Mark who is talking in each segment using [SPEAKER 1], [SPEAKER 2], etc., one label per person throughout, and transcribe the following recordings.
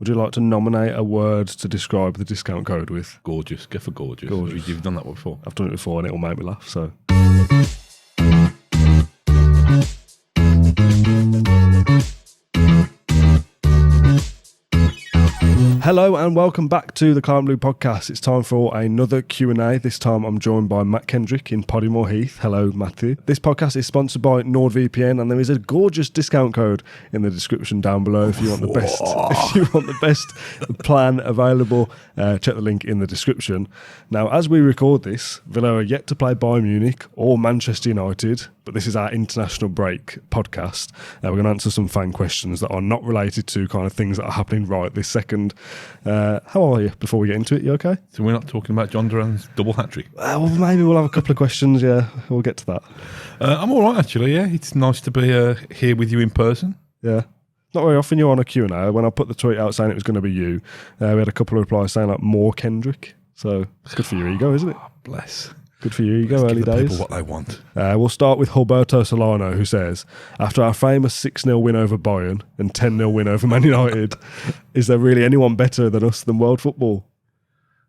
[SPEAKER 1] Would you like to nominate a word to describe the discount code with?
[SPEAKER 2] Gorgeous. Go for gorgeous. You've done that before.
[SPEAKER 1] I've done it before and it'll make me laugh, so... Hello and welcome back to the Claret Blue podcast. It's time for another Q&A. This time I'm joined by Matt Kendrick in Poddymoor Heath. Hello, Matthew. This podcast is sponsored by NordVPN, and there is a gorgeous discount code in the description down below if you want the best. If you want the best plan available, check the link in the description. Now, as we record this, Villa are yet to play Bayern Munich or Manchester United, but this is our international break podcast. We're going to answer some fan questions that are not related to kind of things that are happening right this second. How are you before we get into it? You okay?
[SPEAKER 2] So we're not talking about John Duran's double hat-trick?
[SPEAKER 1] Well, maybe we'll have a couple of questions, yeah. We'll get to that.
[SPEAKER 2] I'm all right, actually, yeah. It's nice to be here with you in person.
[SPEAKER 1] Yeah. Not very often you're on a Q&A. When I put the tweet out saying it was going to be you, we had a couple of replies saying, like, more Kendrick. So it's good for your ego, isn't it?
[SPEAKER 2] Oh, bless.
[SPEAKER 1] Good for your ego,
[SPEAKER 2] Let's
[SPEAKER 1] early
[SPEAKER 2] give the
[SPEAKER 1] days.
[SPEAKER 2] people what they want.
[SPEAKER 1] We'll start with Roberto Solano, who says, after our famous 6-0 win over Bayern and 10-0 win over Man United, is there really anyone better than us than world football?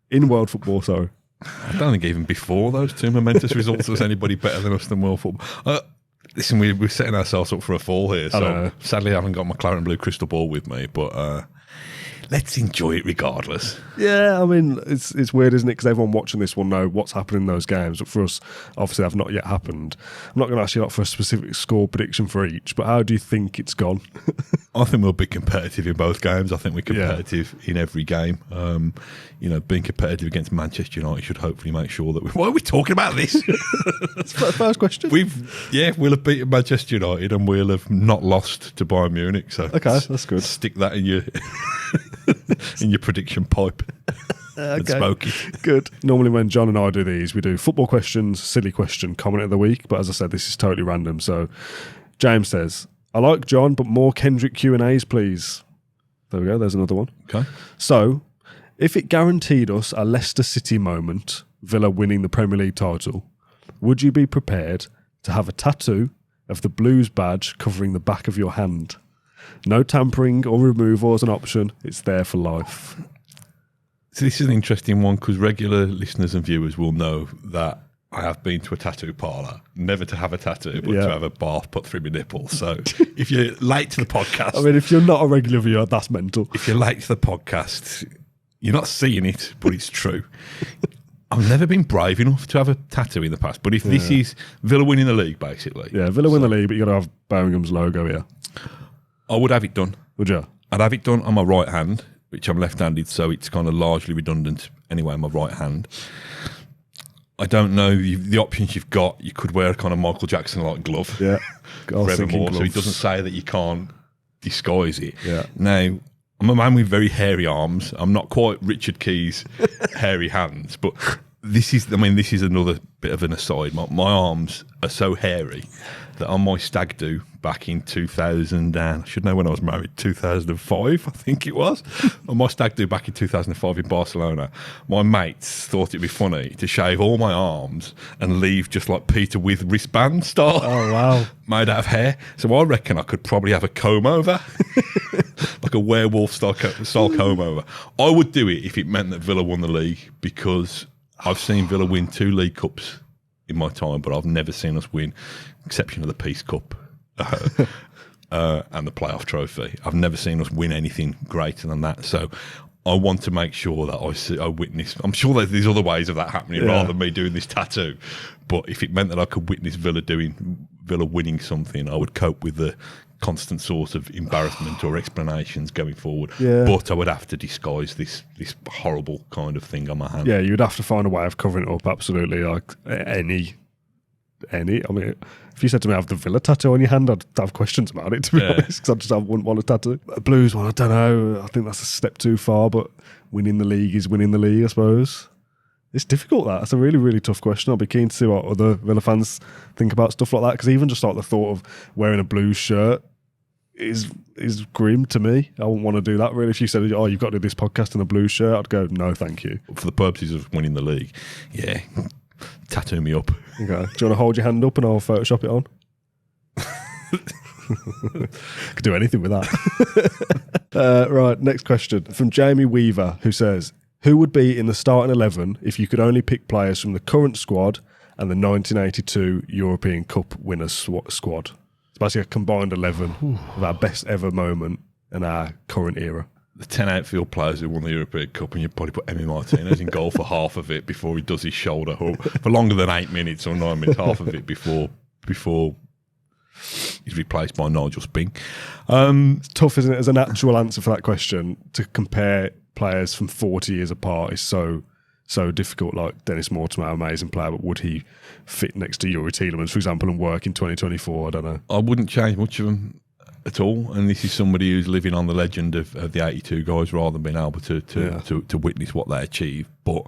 [SPEAKER 1] In world football, sorry.
[SPEAKER 2] I don't think even before those two momentous results was anybody better than us than world football. Listen, we're setting ourselves up for a fall here, so sadly I haven't got my Claret Blue crystal ball with me, but let's enjoy it regardless.
[SPEAKER 1] Yeah, I mean, it's weird, isn't it? Because everyone watching this will know what's happening in those games. But for us, obviously, they've not yet happened. I'm not going to ask you for a specific score prediction for each, but how do you think it's gone?
[SPEAKER 2] I think we'll be competitive in both games. I think we're competitive in every game. Being competitive against Manchester United should hopefully make sure that why are we talking about this?
[SPEAKER 1] That's the first question.
[SPEAKER 2] We'll have beaten Manchester United and we'll have not lost to Bayern Munich. So
[SPEAKER 1] okay, that's good.
[SPEAKER 2] Stick that in your in your prediction pipe. And smoke it.
[SPEAKER 1] Good. Normally when John and I do these, we do football questions, silly question, comment of the week. But as I said, this is totally random. So James says, I like John, but more Kendrick Q&As, please. There we go. There's another one.
[SPEAKER 2] Okay.
[SPEAKER 1] So, if it guaranteed us a Leicester City moment, Villa winning the Premier League title, would you be prepared to have a tattoo of the Blues badge covering the back of your hand? No tampering or removal as an option. It's there for life.
[SPEAKER 2] So this is an interesting one because regular listeners and viewers will know that I have been to a tattoo parlour, never to have a tattoo, but to have a bath put through my nipple. So if you're late to the podcast...
[SPEAKER 1] I mean, if you're not a regular viewer, that's mental.
[SPEAKER 2] If you're late to the podcast, you're not seeing it, but it's true. I've never been brave enough to have a tattoo in the past, but if this is Villa winning the league, basically...
[SPEAKER 1] Yeah, Villa win the league, but you've got to have Birmingham's logo here.
[SPEAKER 2] I would have it done.
[SPEAKER 1] Would you?
[SPEAKER 2] I'd have it done on my right hand, which I'm left-handed, so it's kind of largely redundant anyway on my right hand. I don't know the options you've got. You could wear a kind of Michael Jackson-like glove.
[SPEAKER 1] Yeah.
[SPEAKER 2] Forevermore, so it doesn't say that you can't disguise it.
[SPEAKER 1] Yeah.
[SPEAKER 2] Now, I'm a man with very hairy arms. I'm not quite Richard Key's hairy hands, but this is another bit of an aside. My arms are so hairy that on my stag do back in 2000, and I should know when I was married, 2005, I think it was. On my stag do back in 2005 in Barcelona, my mates thought it'd be funny to shave all my arms and leave just like Peter with wristband style.
[SPEAKER 1] Oh, wow.
[SPEAKER 2] Made out of hair. So I reckon I could probably have a comb over, like a werewolf style comb over. I would do it if it meant that Villa won the league, because I've seen Villa win 2 League Cups in my time, but I've never seen us win, exception of the Peace Cup and the playoff trophy. I've never seen us win anything greater than that. So I want to make sure that I witness. I'm sure that there's other ways of that happening rather than me doing this tattoo. But if it meant that I could witness Villa winning something, I would cope with the constant source of embarrassment or explanations going forward.
[SPEAKER 1] Yeah.
[SPEAKER 2] But I would have to disguise this horrible kind of thing on my hand.
[SPEAKER 1] Yeah, you'd have to find a way of covering it up, absolutely. Like any. I mean, if you said to me, I have the Villa tattoo on your hand, I'd have questions about it, to be honest, because I wouldn't want a tattoo. A Blues one, I don't know. I think that's a step too far, but winning the league is winning the league, I suppose. It's difficult, that. It's a really, really tough question. I'll be keen to see what other Villa fans think about stuff like that, because even just like the thought of wearing a Blues shirt is grim to me. I wouldn't want to do that, really. If you said, oh, you've got to do this podcast in a Blues shirt, I'd go, no, thank you.
[SPEAKER 2] For the purposes of winning the league, yeah, tattoo me up.
[SPEAKER 1] Okay. Do you want to hold your hand up and I'll Photoshop it on? Could do anything with that. Right, next question from Jamie Weaver, who says, who would be in the starting 11 if you could only pick players from the current squad and the 1982 European Cup winners squad? It's basically a combined 11 of our best ever moment in our current era.
[SPEAKER 2] The 10 outfield players who won the European Cup, and you'd probably put Emi Martinez in goal for half of it before he does his shoulder hook. For longer than 8 minutes or 9 minutes, half of it before he's replaced by Nigel Spink.
[SPEAKER 1] It's tough, isn't it, as an actual answer for that question, to compare players from 40 years apart is so difficult. Like Dennis Mortimer, amazing player, but would he fit next to Yuri Tielemans, for example, and work in 2024? I don't know.
[SPEAKER 2] I wouldn't change much of them at all, and this is somebody who's living on the legend of the 82 guys rather than being able to witness what they achieved. But,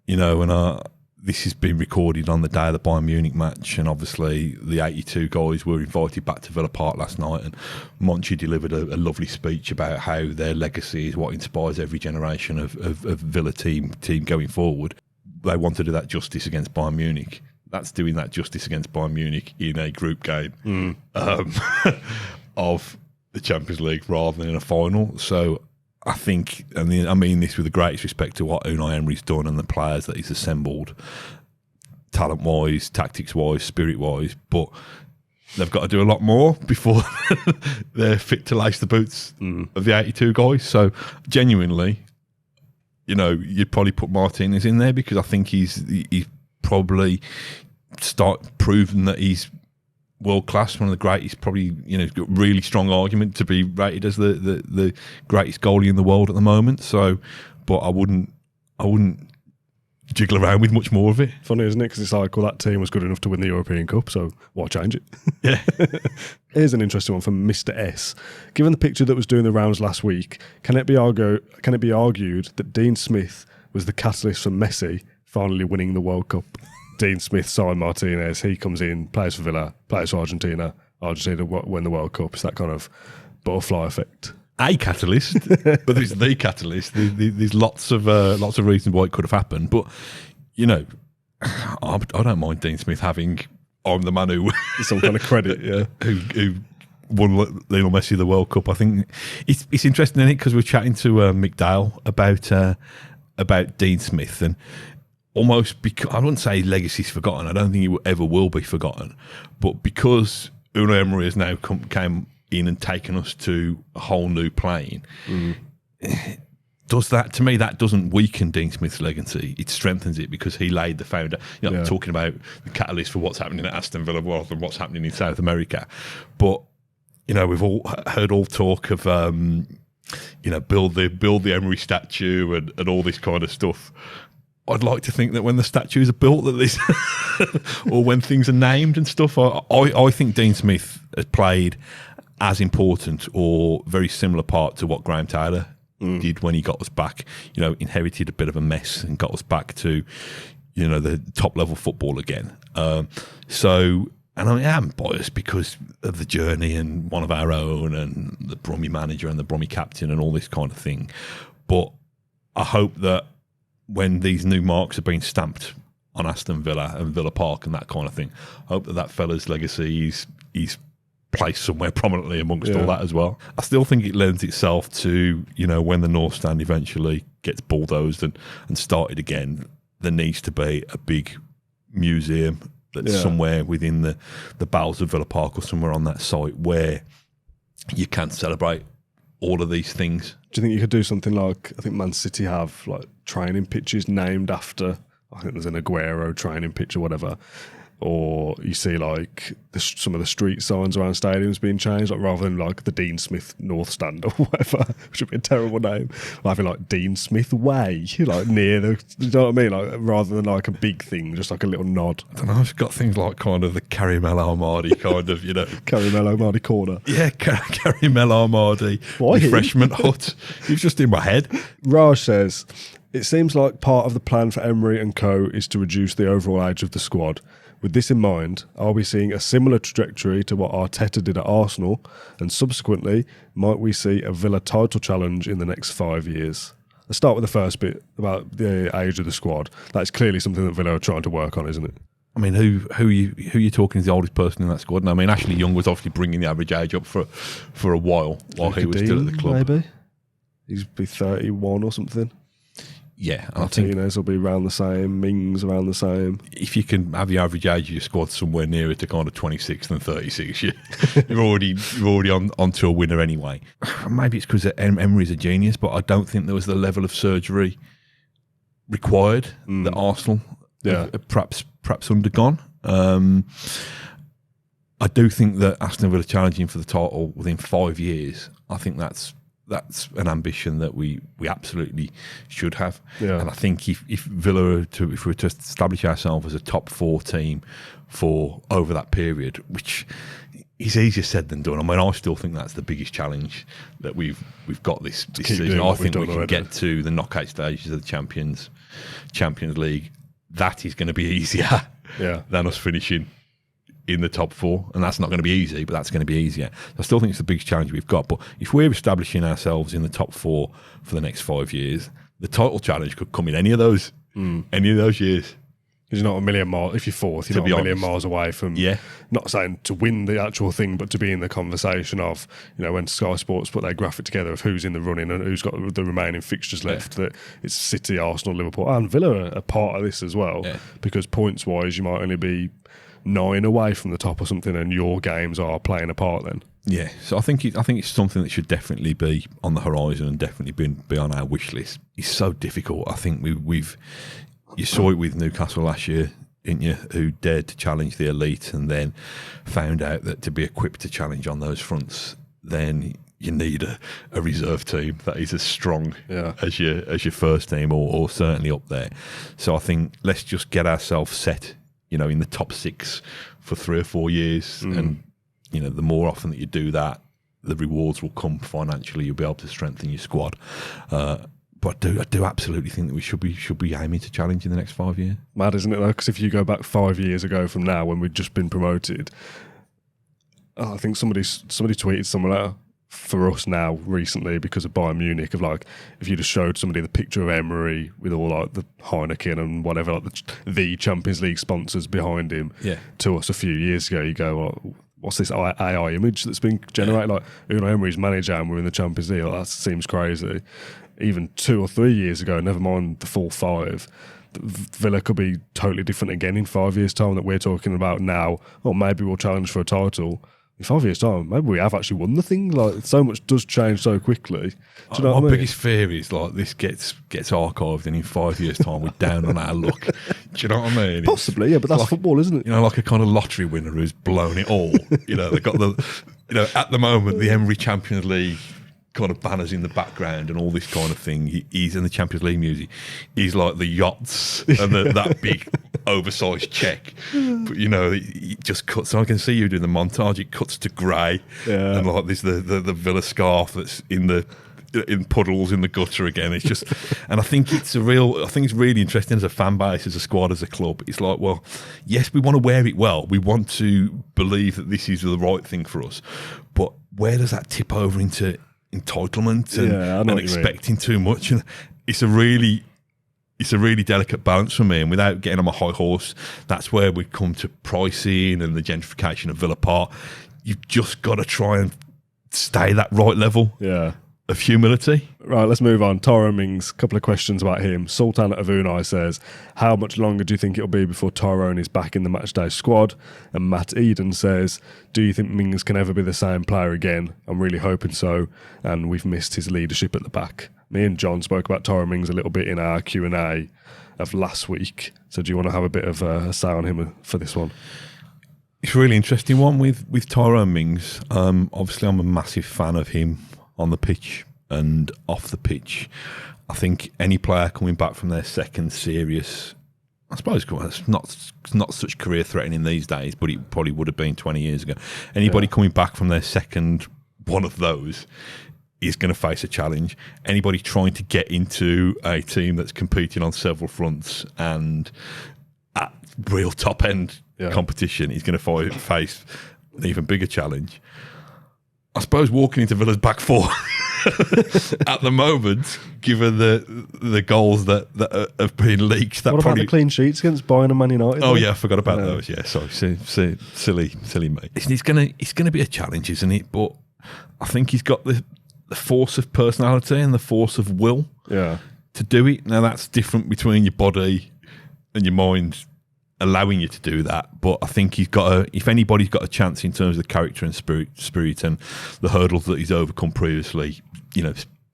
[SPEAKER 2] you know, and this has been recorded on the day of the Bayern Munich match, and obviously the 82 guys were invited back to Villa Park last night, and Monchi delivered a lovely speech about how their legacy is what inspires every generation of Villa team going forward. They want to do that justice against Bayern Munich. That's doing that justice against Bayern Munich in a group game of the Champions League rather than in a final. So I think, I mean this with the greatest respect to what Unai Emery's done and the players that he's assembled, talent-wise, tactics-wise, spirit-wise, but they've got to do a lot more before they're fit to lace the boots of the 82 guys. So genuinely, you know, you'd probably put Martinez in there because I think he's probably proven that he's world class, one of the greatest, probably, you know, got really strong argument to be rated as the greatest goalie in the world at the moment. So, but I wouldn't jiggle around with much more of it.
[SPEAKER 1] Funny, isn't it? Because it's like, well, that team was good enough to win the European Cup, so why change it?
[SPEAKER 2] Yeah.
[SPEAKER 1] Here's an interesting one from Mr. S. Given the picture that was doing the rounds last week, can it be argued that Dean Smith was the catalyst for Messi finally winning the World Cup? Dean Smith signed Martinez, he comes in, plays for Villa, plays for Argentina win the World Cup. It's that kind of butterfly effect.
[SPEAKER 2] A catalyst, but it's the catalyst. There's lots of reasons why it could have happened, but you know, I don't mind Dean Smith having I'm the man who
[SPEAKER 1] some kind of credit, yeah,
[SPEAKER 2] who won Lionel Messi the World Cup. I think it's interesting, isn't it? Because we're chatting to Mick Dale about Dean Smith, and almost because I wouldn't say legacy's forgotten. I don't think he ever will be forgotten, but because Unai Emery has now came in and taken us to a whole new plane. Does that, to me, that doesn't weaken Dean Smith's legacy. It strengthens it because he laid the founder. You know, talking about the catalyst for what's happening at Aston Villa rather than what's happening in South America. But you know, we've all heard all talk of you know, build the Emery statue and all this kind of stuff. I'd like to think that when the statues are built, that this, or when things are named and stuff, I think Dean Smith has played as important or very similar part to what Graham Taylor did when he got us back. You know, inherited a bit of a mess and got us back to, you know, the top level football again. So, and I am biased because of the journey and one of our own and the Brummy manager and the Brummy captain and all this kind of thing. But I hope that when these new marks are being stamped on Aston Villa and Villa Park and that kind of thing, I hope that fella's legacy is placed somewhere prominently amongst all that as well. I still think it lends itself to, you know, when the North Stand eventually gets bulldozed and started again, there needs to be a big museum that's somewhere within the bowels of Villa Park or somewhere on that site where you can celebrate all of these things.
[SPEAKER 1] Do you think you could do something like, I think Man City have like training pitches named after, I think there's an Aguero training pitch or whatever, or you see like some of the street signs around stadiums being changed, like rather than like the Dean Smith North Stand or whatever, which would be a terrible name, having like Dean Smith Way, like near the, you know what I mean, like rather than like a big thing, just like a little nod.
[SPEAKER 2] I don't know, I've got things like kind of the Caramel Armadi kind of, you know.
[SPEAKER 1] Caramel Armadi corner.
[SPEAKER 2] Yeah, Caramel Armadi refreshment hut. It was just in my head.
[SPEAKER 1] Raj says, it seems like part of the plan for Emery and co is to reduce the overall age of the squad. With this in mind, are we seeing a similar trajectory to what Arteta did at Arsenal? And subsequently, might we see a Villa title challenge in the next 5 years? Let's start with the first bit about the age of the squad. That's clearly something that Villa are trying to work on, isn't it?
[SPEAKER 2] I mean, who you talking is the oldest person in that squad? And I mean, Ashley Young was obviously bringing the average age up for a while he was still at the club.
[SPEAKER 1] Maybe he'd be 31 or something.
[SPEAKER 2] Yeah, I
[SPEAKER 1] think
[SPEAKER 2] Martinez
[SPEAKER 1] will be around the same. Mings around the same.
[SPEAKER 2] If you can have the average age of your squad somewhere nearer to kind of 26 than 36, you're already onto a winner anyway. Maybe it's because Emery's a genius, but I don't think there was the level of surgery required that Arsenal have perhaps undergone. I do think that Aston Villa challenging for the title within 5 years, I think that's an ambition that we absolutely should have. Yeah. And I think if Villa if we were to establish ourselves as a top 4 team for over that period, which is easier said than done. I mean, I still think that's the biggest challenge that we've got this season. I think we can get to the knockout stages of the Champions League. That is going to be easier than us finishing in the top 4, and that's not going to be easy, but that's going to be easier. I still think it's the biggest challenge we've got, but if we're establishing ourselves in the top 4 for the next 5 years, the title challenge could come in any of those years.
[SPEAKER 1] Because you're not a million miles, if you're 4th, you're not a million miles away from, not saying to win the actual thing, but to be in the conversation of, when Sky Sports put their graphic together of who's in the running and who's got the remaining fixtures left, that it's City, Arsenal, Liverpool, and Villa are part of this as well, because points-wise, you might only be 9 away from the top or something, and your games are playing a part then. Yeah,
[SPEAKER 2] so I think it's something that should definitely be on the horizon and definitely be on our wish list. It's so difficult. I think you saw it with Newcastle last year, didn't you? Who dared to challenge the elite and then found out that to be equipped to challenge on those fronts, then you need a reserve team that is as strong as your first team, or certainly up there. So I think let's just get ourselves set, in the top 6 for 3 or 4 years, and the more often that you do that, the rewards will come financially. You'll be able to strengthen your squad. But I do absolutely think that we should be aiming to challenge in the next 5 years.
[SPEAKER 1] Mad, isn't it though? Because if you go back 5 years ago from now, when we'd just been promoted, I think somebody tweeted somewhere for us now recently because of Bayern Munich of like, if you just showed somebody the picture of Emery with all like the Heineken and whatever, like the Champions League sponsors behind him to us a few years ago, you go, well, what's this AI image that's been generated? Like Unai Emery's manager and we're in the Champions League. Like, that seems crazy. Even 2 or 3 years ago, never mind the full 5, Villa could be totally different again in 5 years' time that we're talking about now. Or maybe we'll challenge for a title. In 5 years' time, maybe we have actually won the thing. Like, so much does change so quickly. Do you know what I mean?
[SPEAKER 2] My biggest fear is like this gets archived, and in 5 years' time we're down on our luck. Do you know what I mean?
[SPEAKER 1] Possibly, yeah, but that's like, football, isn't it?
[SPEAKER 2] Like a kind of lottery winner who's blown it all. They've got at the moment the Emery Champions League kind of banners in the background and all this kind of thing. He's in the Champions League music. He's like the yachts and that big oversized check. But it just cuts. So I can see you doing the montage. It cuts to grey, and like this the Villa scarf that's in puddles in the gutter again. It's just, and I think it's really interesting as a fan base, as a squad, as a club. It's like, well, yes, we want to wear it well. We want to believe that this is the right thing for us, but where does that tip over into entitlement and expecting too much? And it's a really delicate balance for me, and without getting on my high horse, that's where we come to pricing and the gentrification of Villa Park. You've just got to try and stay that right level of humility.
[SPEAKER 1] Right, let's move on. Tyrone Mings, a couple of questions about him. Sultan of Unai says, how much longer do you think it'll be before Tyrone is back in the matchday squad? And Matt Eden says, do you think Mings can ever be the same player again? I'm really hoping so, and we've missed his leadership at the back. Me and John spoke about Tyrone Mings a little bit in our Q&A of last week, so do you want to have a bit of a say on him for this one?
[SPEAKER 2] It's a really interesting one with Tyrone Mings. Obviously, I'm a massive fan of him on the pitch and off the pitch. I think any player coming back from their second serious, I suppose it's not such career threatening these days, but it probably would have been 20 years ago. Anybody coming back from their second one of those is going to face a challenge. Anybody trying to get into a team that's competing on several fronts and at real top end competition is going to face an even bigger challenge. I suppose walking into Villa's back 4 at the moment, given the goals that have been leaked. That
[SPEAKER 1] what
[SPEAKER 2] probably
[SPEAKER 1] about the clean sheets against Bayern and Man United?
[SPEAKER 2] Oh yeah, I forgot about those. Yeah, sorry, silly me. It's gonna be a challenge, isn't it? But I think he's got the force of personality and the force of will.
[SPEAKER 1] Yeah.
[SPEAKER 2] To do it. Now that's different between your body and your mind allowing you to do that. But I think if anybody's got a chance in terms of the character and spirit and the hurdles that he's overcome previously,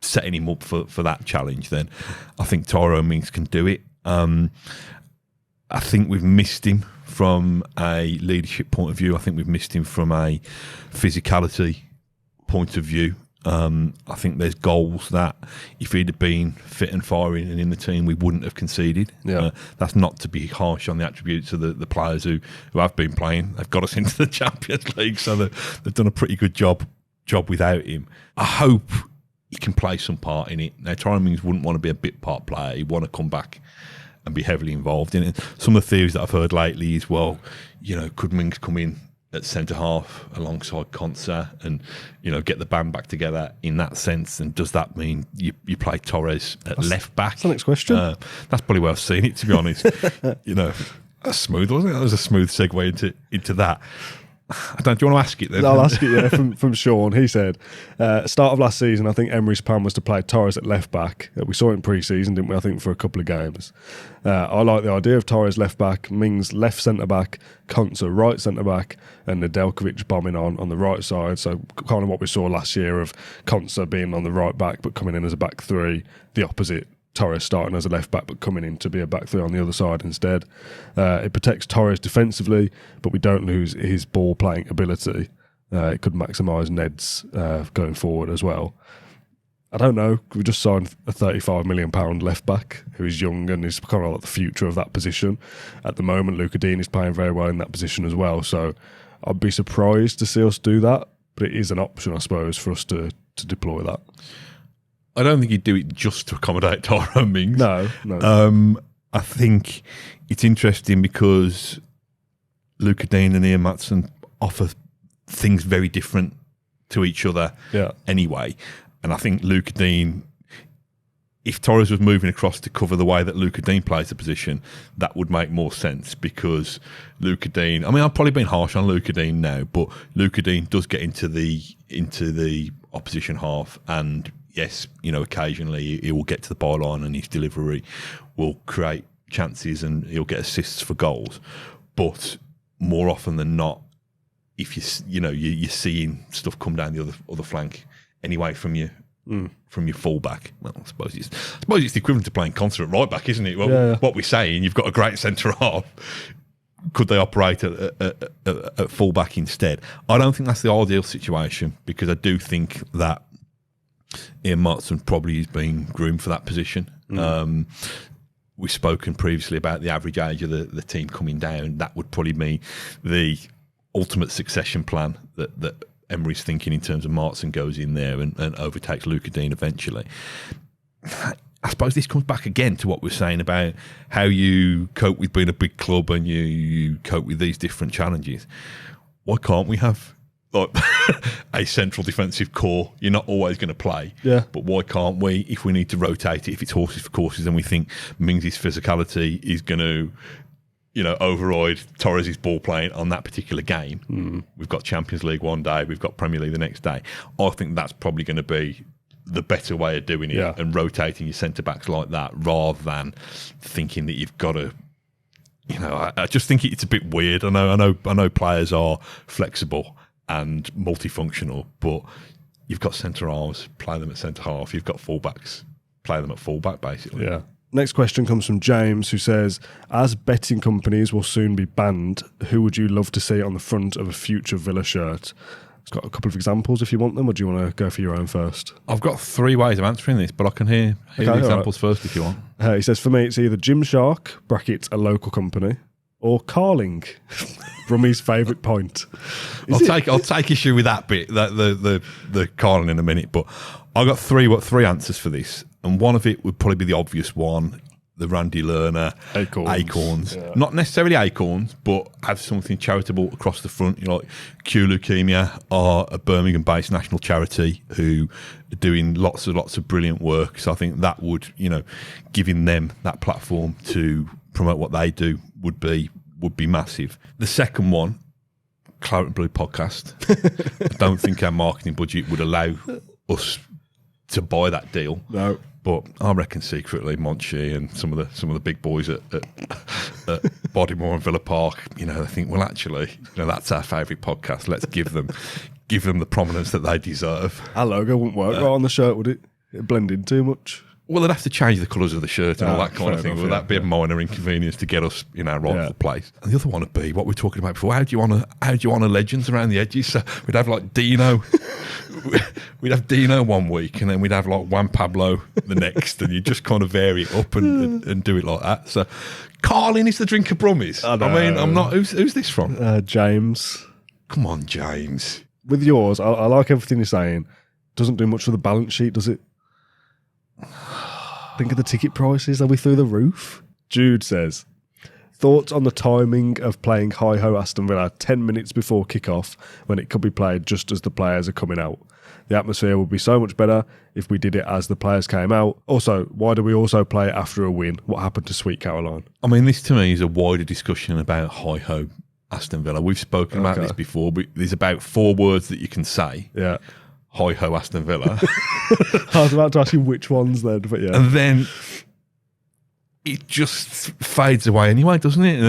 [SPEAKER 2] setting him up for that challenge, then I think Tyrone Mings can do it. I think we've missed him from a leadership point of view. I think we've missed him from a physicality point of view. I think there's goals that if he'd have been fit and firing and in the team, we wouldn't have conceded.
[SPEAKER 1] Yeah.
[SPEAKER 2] That's not to be harsh on the attributes of the players who have been playing. They've got us into the Champions League, so they've done a pretty good job without him. I hope he can play some part in it. Now, Tyrone Mings wouldn't want to be a bit part player. He'd want to come back and be heavily involved in it. Some of the theories that I've heard lately is, could Mings come in at centre half alongside Konsa and get the band back together in that sense? And does that mean you play Torres at left back?
[SPEAKER 1] That's the next question.
[SPEAKER 2] That's probably where I've seen it, to be honest. That's smooth, wasn't it? That was a smooth segue into that. Do you want to ask it then?
[SPEAKER 1] I'll ask it, yeah, from Sean. He said, start of last season, I think Emery's plan was to play Torres at left back. We saw it in pre-season, didn't we? I think for a couple of games. I like the idea of Torres left back, Mings left centre-back, Konsa right centre-back, and Nedeljkovic bombing on the right side. So kind of what we saw last year of Konsa being on the right back but coming in as a back three, the opposite. Torres starting as a left back but coming in to be a back three on the other side instead. It protects Torres defensively, but we don't lose his ball playing ability. It could maximise Ned's going forward as well. I don't know. We just signed a £35 million left back who is young and is kind of like the future of that position. At the moment, Luca Dean is playing very well in that position as well. So I'd be surprised to see us do that, but it is an option, I suppose, for us to deploy that.
[SPEAKER 2] I don't think he'd do it just to accommodate Tyrone Mings.
[SPEAKER 1] No.
[SPEAKER 2] I think it's interesting because Luca Dean and Ian Maatsen offer things very different to each other anyway. And I think Luca Dean, if Torres was moving across to cover the way that Luca Dean plays the position, that would make more sense because Luca Dean, I've probably been harsh on Luca Dean now, but Luca Dean does get into the opposition half and yes, occasionally he will get to the byline and his delivery will create chances and he'll get assists for goals. But more often than not, if you're seeing stuff come down the other flank anyway from your fullback. Well, I suppose it's the equivalent to playing Konsa at right back, isn't it? Well, what we're saying, you've got a great centre half. Could they operate at fullback instead? I don't think that's the ideal situation because I do think that Ian Maatsen probably is being groomed for that position. We've spoken previously about the average age of the team coming down. That would probably be the ultimate succession plan that Emery's thinking in terms of Maatsen goes in there and overtakes Luca Dean eventually. I suppose this comes back again to what we're saying about how you cope with being a big club and you cope with these different challenges. Why can't we have a central defensive core? You're not always going to play. Yeah. But why can't we, if we need to rotate it, if it's horses for courses, and we think Mings' physicality is going to, override Torres' ball playing on that particular game. We've got Champions League one day, we've got Premier League the next day. I think that's probably going to be the better way of doing it and rotating your centre-backs like that rather than thinking that you've got to, I just think it's a bit weird. I know players are flexible and multifunctional, but you've got centre halves, play them at centre half. You've got fullbacks, play them at fullback, basically.
[SPEAKER 1] Yeah. Next question comes from James, who says, as betting companies will soon be banned, who would you love to see on the front of a future Villa shirt? It's got a couple of examples if you want them, or do you want to go for your own first?
[SPEAKER 2] I've got 3 ways of answering this, but I can hear the examples first if you want.
[SPEAKER 1] He says, for me, it's either Gymshark, brackets, a local company, or Carling, Brummy's favourite point.
[SPEAKER 2] I'll take issue with that bit, the Carling in a minute, but I've got three answers for this, and one of it would probably be the obvious one. the Randy Lerner Acorns.
[SPEAKER 1] Yeah.
[SPEAKER 2] Not necessarily Acorns, but have something charitable across the front. You know, like Q Leukemia are a Birmingham-based national charity who are doing lots of brilliant work. So I think that would, you know, giving them that platform to promote what they do would be massive. The second one, Claret and Blue podcast. I don't think our marketing budget would allow us to buy that deal.
[SPEAKER 1] No.
[SPEAKER 2] But I reckon secretly Monchi and some of the big boys at Poddymoor and Villa Park, you know, they think, well, actually, you know, that's our favourite podcast. Let's give them the prominence that they deserve.
[SPEAKER 1] Our logo wouldn't work right on the shirt, would it? It'd blend in too much.
[SPEAKER 2] Well, they'd have to change the colours of the shirt and all that kind of thing.
[SPEAKER 1] Enough,
[SPEAKER 2] Would that be a minor inconvenience to get us in our rightful place? And the other one would be what we were talking about before. How do you honour legends around the edges? So we'd have like Dino. We'd have Dino one week, and then we'd have like Juan Pablo the next, and you just kind of vary it up and do it like that. So Carlin is the drink of Brummies. I mean, I'm not. Who's this from?
[SPEAKER 1] James.
[SPEAKER 2] Come on, James.
[SPEAKER 1] With yours, I like everything you're saying. Doesn't do much for the balance sheet, does it? Think of the ticket prices. Are we through the roof? Jude says, thoughts on the timing of playing Ho Aston Villa 10 minutes before kick-off when it could be played just as the players are coming out. The atmosphere would be so much better if we did it as the players came out. Also, why do we also play it after a win? What happened to Sweet Caroline?
[SPEAKER 2] I mean, this to me is a wider discussion about Ho Aston Villa. We've spoken about this before, but there's about 4 words that you can say.
[SPEAKER 1] Yeah.
[SPEAKER 2] Ho Aston Villa.
[SPEAKER 1] I was about to ask you which ones then, but yeah.
[SPEAKER 2] And then it just fades away anyway, doesn't it?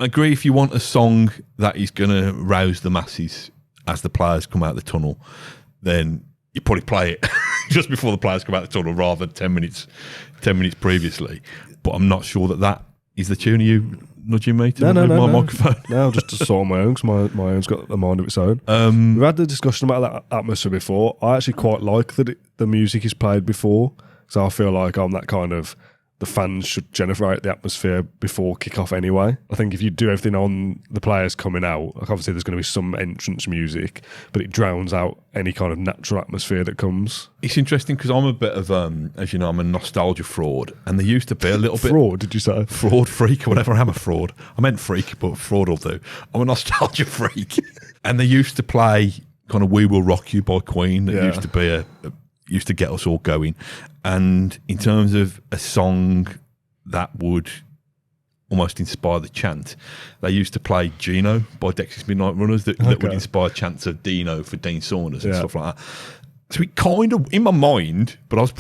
[SPEAKER 2] I agree, if you want a song that is going to rouse the masses as the players come out the tunnel, then you probably play it just before the players come out the tunnel rather than 10 minutes previously. But I'm not sure that is the tune. Are you nudging me to move my microphone?
[SPEAKER 1] No, just to sort my own, because my own's got a mind of its own. We've had the discussion about that atmosphere before. I actually quite like that the music is played before, so I feel like I'm that kind of, the fans should generate the atmosphere before kick-off anyway. I think if you do everything on the players coming out, like obviously there's going to be some entrance music, but it drowns out any kind of natural atmosphere that comes.
[SPEAKER 2] It's interesting because I'm a bit of, as you know, I'm a nostalgia fraud, and there used to be a little bit...
[SPEAKER 1] Fraud, did you say?
[SPEAKER 2] Fraud, freak, or whatever. I am a fraud. I meant freak, but fraud will do. I'm a nostalgia freak. And they used to play kind of We Will Rock You by Queen. That used to be used to get us all going. And in terms of a song that would almost inspire the chant, they used to play Gino by Dexys Midnight Runners that would inspire chants of Dino for Dean Saunders and stuff like that. So it kind of, in my mind, but I was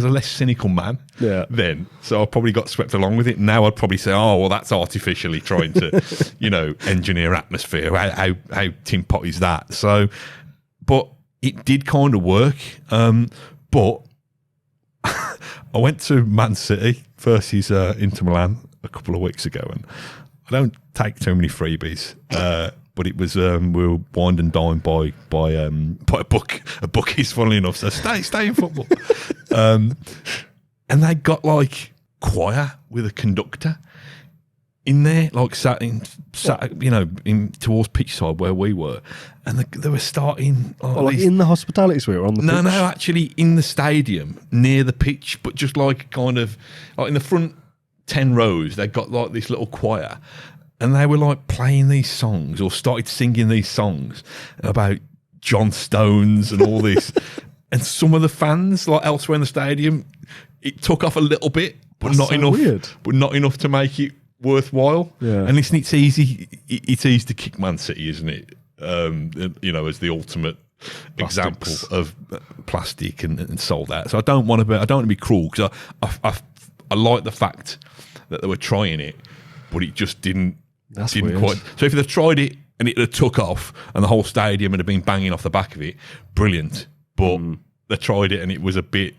[SPEAKER 2] a less cynical man then. So I probably got swept along with it. Now I'd probably say, oh, well, that's artificially trying to, you know, engineer atmosphere. How tin pot is that? So, but it did kind of work. But I went to Man City versus Inter Milan a couple of weeks ago, and I don't take too many freebies, but it was we were wined and dined by a bookies, funnily enough. So stay in football, and they got like choir with a conductor in there, like sat you know, towards pitch side where we were, and they were starting
[SPEAKER 1] like in the hospitality suite or on the pitch?
[SPEAKER 2] No, actually in the stadium near the pitch, but just like kind of like in the front 10 rows, they got like this little choir, and they were like playing these songs or started singing these songs about John Stones and all this, and some of the fans like elsewhere in the stadium, it took off a little bit, but
[SPEAKER 1] That's
[SPEAKER 2] not
[SPEAKER 1] so
[SPEAKER 2] enough.
[SPEAKER 1] Weird.
[SPEAKER 2] But not enough to make it worthwhile.
[SPEAKER 1] Yeah.
[SPEAKER 2] And listen, it's easy. It's easy to kick Man City, isn't it? You know, as the ultimate example of plastic and sold out. So I don't want to be cruel, because I like the fact that they were trying it, but it just didn't
[SPEAKER 1] weird.
[SPEAKER 2] quite. So if they'd tried it and it had took off and the whole stadium had been banging off the back of it, brilliant. But they tried it and it was a bit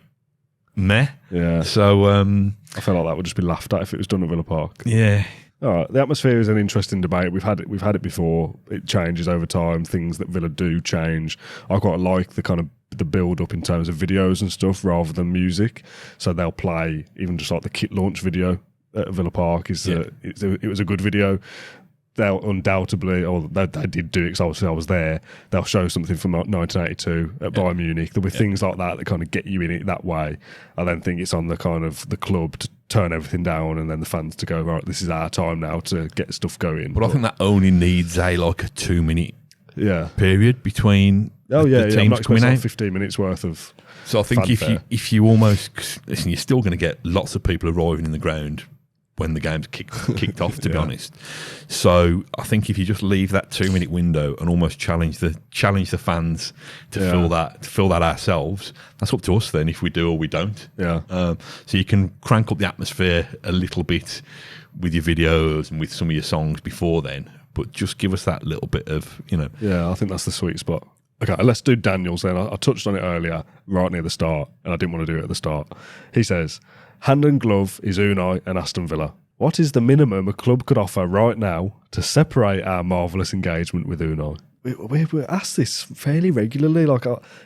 [SPEAKER 2] meh.
[SPEAKER 1] Yeah.
[SPEAKER 2] So
[SPEAKER 1] I feel like that would just be laughed at if it was done at Villa Park.
[SPEAKER 2] Yeah.
[SPEAKER 1] All right. The atmosphere is an interesting debate. We've had it before. It changes over time. Things that Villa do change. I quite like the kind of the build up in terms of videos and stuff rather than music. So they'll play even just like the kit launch video at Villa Park. It was a good video. they'll undoubtedly, or they did do it because obviously I was there, they'll show something from 1982 at Bayern Munich. There'll be things like that that kind of get you in it that way. I then think it's on the kind of the club to turn everything down and then the fans to go, right, this is our time now to get stuff going.
[SPEAKER 2] But I think that only needs a 2-minute period between the
[SPEAKER 1] I'm
[SPEAKER 2] teams
[SPEAKER 1] not
[SPEAKER 2] coming out.
[SPEAKER 1] 15 minutes worth of.
[SPEAKER 2] So I think if you almost listen, you're still going to get lots of people arriving in the ground when the game's kicked off, to be honest. So I think if you just leave that 2-minute window and almost challenge the fans to fill that ourselves, that's up to us then if we do or we don't.
[SPEAKER 1] Yeah.
[SPEAKER 2] So you can crank up the atmosphere a little bit with your videos and with some of your songs before then, but just give us that little bit of,
[SPEAKER 1] Yeah, I think that's the sweet spot. Okay, let's do Daniel's then. I touched on it earlier, right near the start, and I didn't want to do it at the start. He says, hand and glove is Unai and Aston Villa. What is the minimum a club could offer right now to separate our marvellous engagement with Unai? We ask this fairly regularly.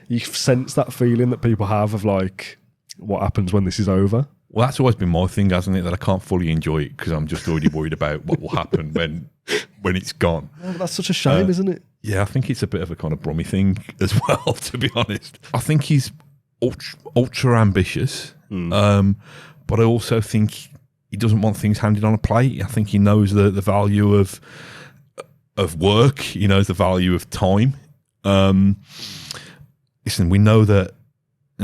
[SPEAKER 1] You sense that feeling that people have of what happens when this is over?
[SPEAKER 2] Well, that's always been my thing, hasn't it? That I can't fully enjoy it because I'm just already worried about what will happen when it's gone.
[SPEAKER 1] Oh, that's such a shame, isn't it?
[SPEAKER 2] Yeah, I think it's a bit of a kind of Brummy thing as well, to be honest. I think he's ultra ambitious, but I also think he doesn't want things handed on a plate. I think he knows the value of work. He knows the value of time. Listen, we know that.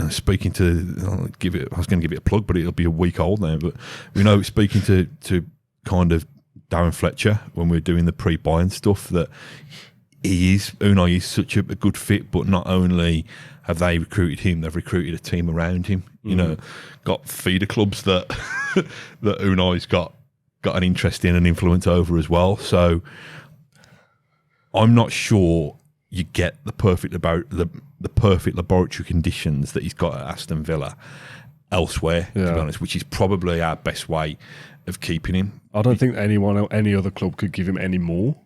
[SPEAKER 2] Speaking to, I was going to give it a plug, but it'll be a week old now. But we know, speaking to kind of Darren Fletcher when we were doing the pre-Bayern stuff, that Unai is such a good fit. But not only have they recruited him, they've recruited a team around him. Got feeder clubs that that Unai's got an interest in and influence over as well. So I'm not sure you get the perfect laboratory conditions that he's got at Aston Villa elsewhere, to be honest, which is probably our best way of keeping him.
[SPEAKER 1] I don't think any other club could give him any more.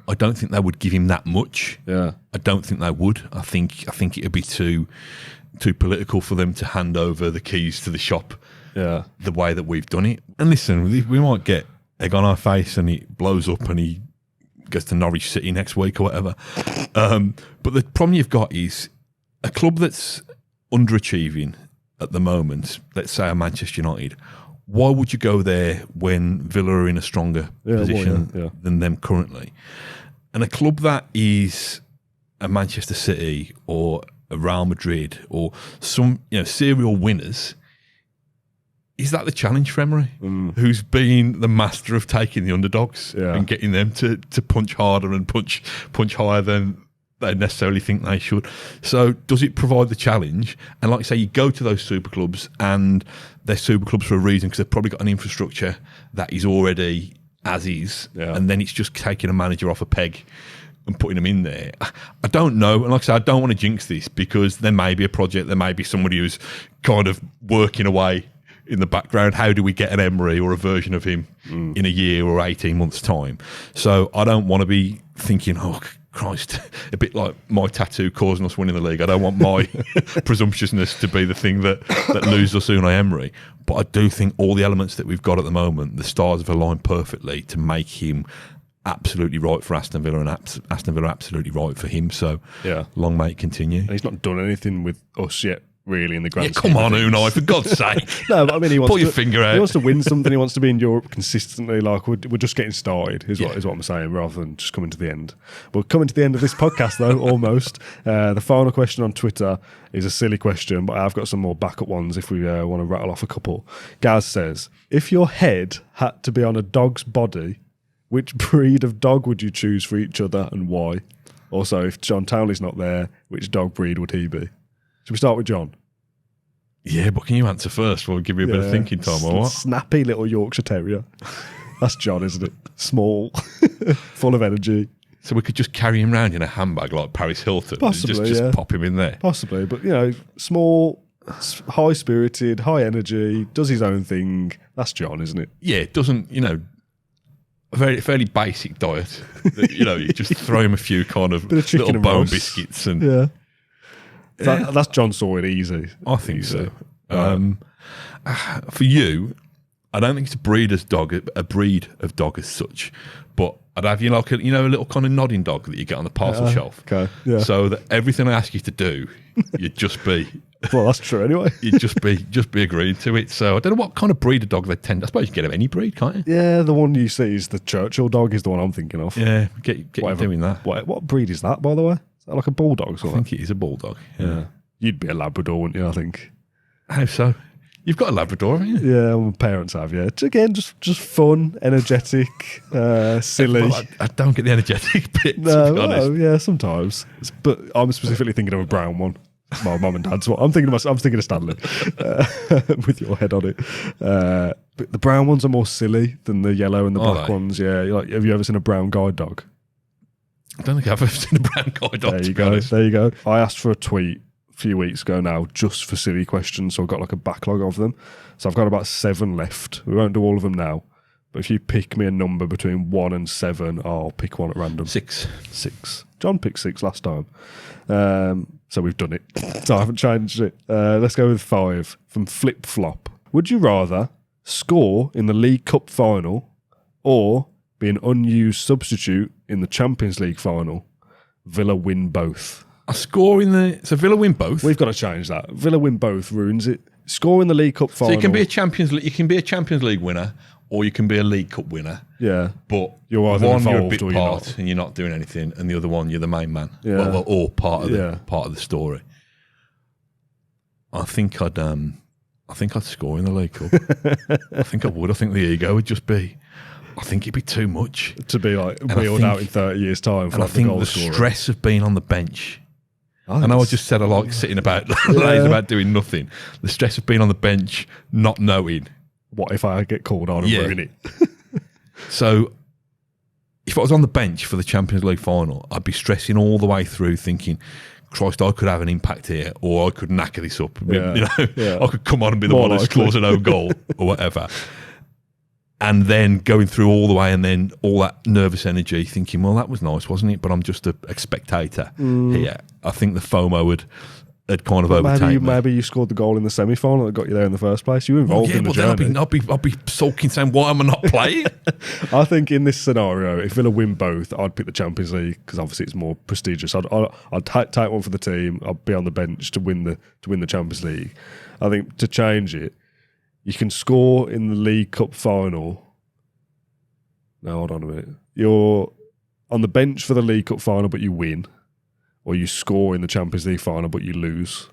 [SPEAKER 2] I don't think they would give him that much.
[SPEAKER 1] Yeah,
[SPEAKER 2] I don't think they would. I think it would be too political for them to hand over the keys to the shop the way that we've done it. And listen, we might get egg on our face and it blows up and he goes to Norwich City next week or whatever. But the problem you've got is a club that's underachieving at the moment, let's say a Manchester United. Why would you go there when Villa are in a stronger position than them currently? And a club that is a Manchester City or a Real Madrid or some serial winners, is that the challenge for Emery, who's been the master of taking the underdogs and getting them to punch harder and punch higher than they necessarily think they should? So does it provide the challenge? And like I say, you go to those super clubs and they're super clubs for a reason because they've probably got an infrastructure that is already as is, and then it's just taking a manager off a peg and putting them in there. I don't know. And like I say, I don't want to jinx this because there may be a project, there may be somebody who's kind of working away in the background. How do we get an Emery or a version of him in a year or 18 months' time? So I don't want to be thinking, oh, Christ, a bit like my tattoo causing us winning the league. I don't want my presumptuousness to be the thing that loses us Unai Emery. But I do think all the elements that we've got at the moment, the stars have aligned perfectly to make him absolutely right for Aston Villa and Aston Villa absolutely right for him. So long may it continue.
[SPEAKER 1] And he's not done anything with us yet, really, in the grand
[SPEAKER 2] scheme. Come on, Unai, for God's sake.
[SPEAKER 1] No, but I mean, he wants
[SPEAKER 2] pull your finger out.
[SPEAKER 1] He wants to win something. He wants to be in Europe consistently. We're just getting started, is what I'm saying, rather than just coming to the end. We're coming to the end of this podcast, though, almost. The final question on Twitter is a silly question, but I've got some more backup ones if we want to rattle off a couple. Gaz says, if your head had to be on a dog's body, which breed of dog would you choose for each other and why? Also, if John Townley's not there, which dog breed would he be? Should we start with John?
[SPEAKER 2] Yeah, but can you answer first? We'll give you a bit of thinking time, or what?
[SPEAKER 1] Snappy little Yorkshire Terrier. That's John, isn't it? Small, full of energy.
[SPEAKER 2] So we could just carry him around in a handbag like Paris Hilton.
[SPEAKER 1] Possibly,
[SPEAKER 2] just pop him in there.
[SPEAKER 1] Possibly, but small, high-spirited, high energy, does his own thing. That's John, isn't it?
[SPEAKER 2] Yeah, it doesn't, a fairly basic diet. You just throw him a few kind of little bone biscuits and
[SPEAKER 1] that's John Sawyer easy.
[SPEAKER 2] I think so. For you, I don't think it's a breed of dog as such, but I'd have you like a little kind of nodding dog that you get on the parcel shelf.
[SPEAKER 1] Okay, yeah.
[SPEAKER 2] So that everything I ask you to do, you'd just be.
[SPEAKER 1] Well, that's true anyway.
[SPEAKER 2] You'd just be agreeing to it. So I don't know what kind of breed of dog they tend. I suppose you can get of any breed, can't you?
[SPEAKER 1] Yeah, the one you see is the Churchill dog is the one I'm thinking of.
[SPEAKER 2] Yeah, get you doing that.
[SPEAKER 1] What breed is that, by the way? Is that like a bulldog?
[SPEAKER 2] I think it is a bulldog. Yeah.
[SPEAKER 1] You'd be a Labrador, wouldn't you? I think.
[SPEAKER 2] How so? You've got a Labrador, haven't you?
[SPEAKER 1] Yeah, my parents have. Yeah, again, just fun, energetic, silly.
[SPEAKER 2] Well, I don't get the energetic bit.
[SPEAKER 1] No,
[SPEAKER 2] to be honest.
[SPEAKER 1] well, yeah, sometimes. But I'm specifically thinking of a brown one. My mum and dad's one. I'm thinking of Stanley with your head on it. But the brown ones are more silly than the yellow and the black ones. Yeah, like, have you ever seen a brown guide dog?
[SPEAKER 2] I don't think I've ever seen a brown guide dog.
[SPEAKER 1] There you go. I asked for a tweet a few weeks ago now just for silly questions, so I've got like a backlog of them. So I've got about 7 left. We won't do all of them now, but if you pick me a number between 1 and 7, I'll pick one at random.
[SPEAKER 2] 6.
[SPEAKER 1] John picked 6 last time, so we've done it. So I haven't changed it. Let's go with 5 from Flip Flop. Would you rather score in the League Cup final or be an unused substitute in the Champions League final? Villa win both.
[SPEAKER 2] So Villa win both.
[SPEAKER 1] We've got to change that. Villa win both ruins it. Score in the League Cup final.
[SPEAKER 2] So you can be a Champions League winner, or you can be a League Cup winner.
[SPEAKER 1] Yeah,
[SPEAKER 2] but
[SPEAKER 1] you're either
[SPEAKER 2] one you're a
[SPEAKER 1] involved
[SPEAKER 2] bit
[SPEAKER 1] or you're
[SPEAKER 2] part
[SPEAKER 1] not.
[SPEAKER 2] and you're not doing anything, and the other one you're the main man.
[SPEAKER 1] Yeah.
[SPEAKER 2] Well, or part of the story. I think I'd score in the League Cup. I think I would. I think the ego would just be. I think it'd be too much
[SPEAKER 1] to be like wheeled out in 30 years' time. For
[SPEAKER 2] and
[SPEAKER 1] like
[SPEAKER 2] I think
[SPEAKER 1] the
[SPEAKER 2] stress of being on the bench. I know I just said I like sitting about, lazy about doing nothing. The stress of being on the bench, not knowing.
[SPEAKER 1] What if I get called on and ruin it?
[SPEAKER 2] So, if I was on the bench for the Champions League final, I'd be stressing all the way through thinking, Christ, I could have an impact here, or I could knacker this up. I could come on and be the one who scores an own goal or whatever. And then going through all the way and then all that nervous energy thinking, well, that was nice, wasn't it? But I'm just a spectator here. I think the FOMO had kind of overtaken me.
[SPEAKER 1] Maybe you scored the goal in the semi-final that got you there in the first place. You were involved in the journey.
[SPEAKER 2] I'd be sulking saying, why am I not playing?
[SPEAKER 1] I think in this scenario, if Villa win both, I'd pick the Champions League because obviously it's more prestigious. I'd take one for the team. I'd be on the bench to win the Champions League. I think to change it, you can score in the League Cup final. No, hold on a minute. You're on the bench for the League Cup final, but you win. Or you score in the Champions League final, but you lose.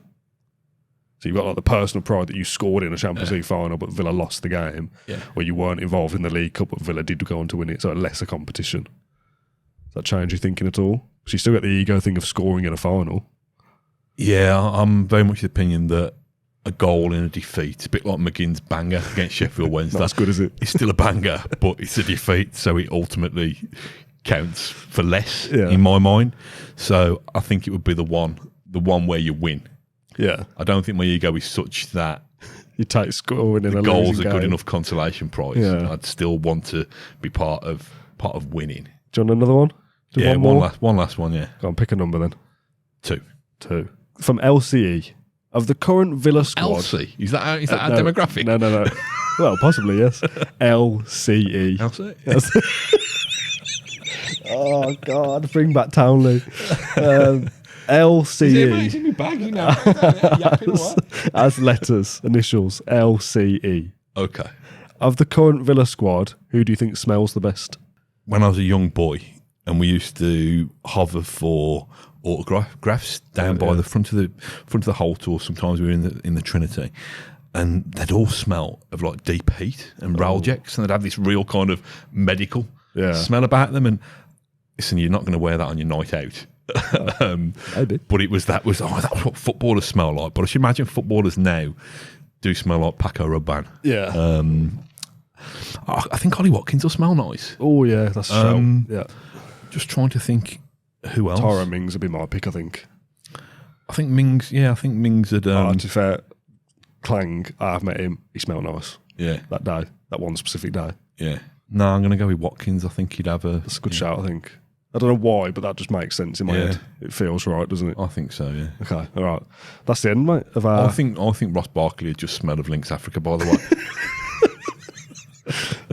[SPEAKER 1] So you've got like the personal pride that you scored in a Champions League final, but Villa lost the game. Yeah. Or you weren't involved in the League Cup, but Villa did go on to win it. So a lesser competition. Does that change your thinking at all? Because you still got the ego thing of scoring in a final.
[SPEAKER 2] Yeah, I'm very much the opinion that a goal in a defeat, a bit like McGinn's banger against Sheffield Wednesday.
[SPEAKER 1] Not as good as it.
[SPEAKER 2] It's still a banger, but it's a defeat, so it ultimately counts for less in my mind. So I think it would be the one where you win.
[SPEAKER 1] Yeah.
[SPEAKER 2] I don't think my ego is such that
[SPEAKER 1] you take scoring in a
[SPEAKER 2] goals are
[SPEAKER 1] game.
[SPEAKER 2] good enough consolation prize. Yeah. I'd still want to be part of winning.
[SPEAKER 1] Do you want another one?
[SPEAKER 2] One last one, yeah.
[SPEAKER 1] Go on, pick a number then.
[SPEAKER 2] 2.
[SPEAKER 1] From LCE. Of the current Villa squad...
[SPEAKER 2] LC? Is that our demographic?
[SPEAKER 1] No. Well, possibly, yes. LCE.
[SPEAKER 2] LC?
[SPEAKER 1] Yes. Oh, God. Bring back Townley. LCE.
[SPEAKER 2] It's in my bag,
[SPEAKER 1] as letters, initials. LCE.
[SPEAKER 2] Okay.
[SPEAKER 1] Of the current Villa squad, who do you think smells the best?
[SPEAKER 2] When I was a young boy, and we used to hover for autographs down by the front of the Holt, or sometimes we were in the Trinity, and they'd all smell of like deep heat and Raljecks, and they'd have this real kind of medical smell about them. And listen, you're not going to wear that on your night out.
[SPEAKER 1] Maybe.
[SPEAKER 2] But that was what footballers smell like. But I should imagine footballers now do smell like Paco Rabanne.
[SPEAKER 1] Yeah.
[SPEAKER 2] I think Ollie Watkins will smell nice.
[SPEAKER 1] Oh yeah, that's true. Yeah.
[SPEAKER 2] Just trying to think who else.
[SPEAKER 1] Tyrone Mings would be my pick, I think.
[SPEAKER 2] I think Mings. Yeah, I think Mings had.
[SPEAKER 1] To be fair, Clang, I've met him. He smelled nice.
[SPEAKER 2] Yeah.
[SPEAKER 1] That day, that one specific day.
[SPEAKER 2] Yeah. No, I'm going to go with Watkins. I think he'd have a.
[SPEAKER 1] That's a good shout, I think. I don't know why, but that just makes sense in my head. It feels right, doesn't it?
[SPEAKER 2] I think so, yeah.
[SPEAKER 1] Okay, all right. That's the end, mate, of our...
[SPEAKER 2] I think Ross Barkley had just smelled of Lynx Africa, by the way.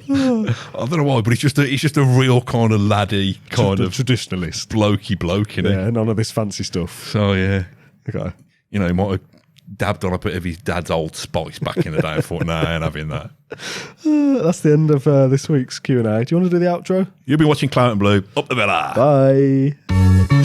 [SPEAKER 2] I don't know why, but he's just a real kind of laddie, kind of
[SPEAKER 1] traditionalist,
[SPEAKER 2] blokey bloke, innit?
[SPEAKER 1] Yeah, none of this fancy stuff.
[SPEAKER 2] So yeah,
[SPEAKER 1] Okay.
[SPEAKER 2] you know, he might have dabbed on a bit of his dad's Old Spice back in the day and thought, nah, I ain't having that.
[SPEAKER 1] That's the end of this week's Q&A. Do you want to do the outro?
[SPEAKER 2] You've been watching Claret and Blue, up the Villa.
[SPEAKER 1] Bye.